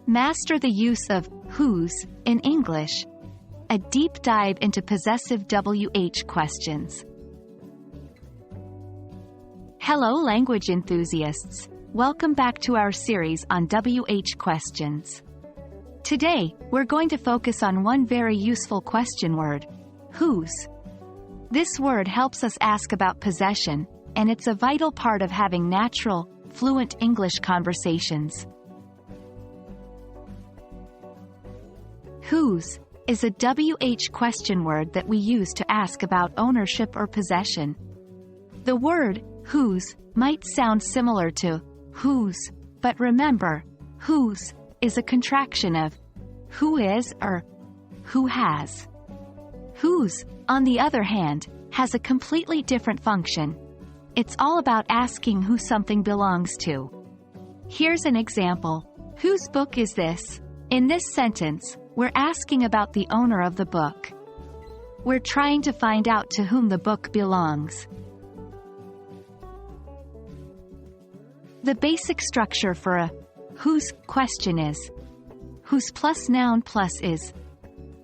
Master the use of whose in English. A deep dive into possessive WH questions. Hello language enthusiasts. Welcome back to our series on WH questions. Today, we're going to focus on one very useful question word, whose. This word helps us ask about possession, and it's a vital part of having natural, fluent English conversations. Whose is a WH question word that we use to ask about ownership or possession. The word whose might sound similar to whose, but remember, whose is a contraction of who is or who has. Whose, on the other hand, has a completely different function. It's all about asking who something belongs to. Here's an example. Whose book is this? In this sentence, we're asking about the owner of the book. We're trying to find out to whom the book belongs. The basic structure for a whose question is whose plus noun plus is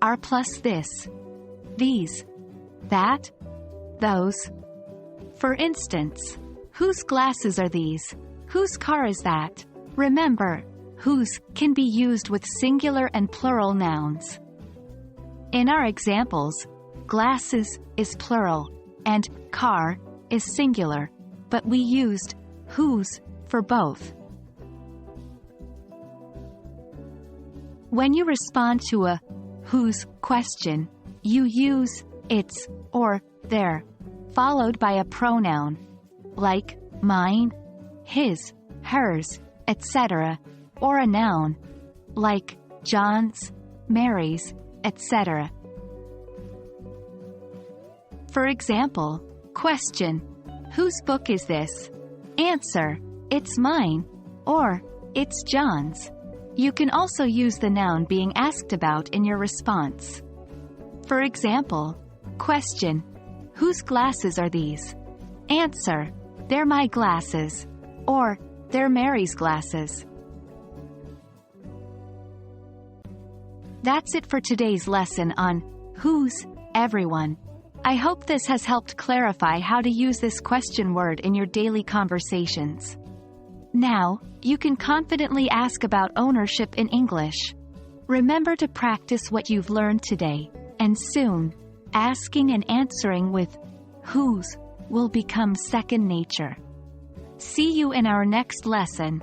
are plus this, these, that, those. For instance, whose glasses are these? Whose car is that? Remember, whose can be used with singular and plural nouns. In our examples, glasses is plural, and car is singular, but we used whose for both. When you respond to a whose question, you use its or their, followed by a pronoun, like mine, his, hers, etc., or a noun, like John's, Mary's, etc. For example, question, whose book is this? Answer, it's mine, or it's John's. You can also use the noun being asked about in your response. For example, question, whose glasses are these? Answer, they're my glasses, or they're Mary's glasses. That's it for today's lesson on whose, everyone. I hope this has helped clarify how to use this question word in your daily conversations. Now, you can confidently ask about ownership in English. Remember to practice what you've learned today, and soon, asking and answering with whose will become second nature. See you in our next lesson.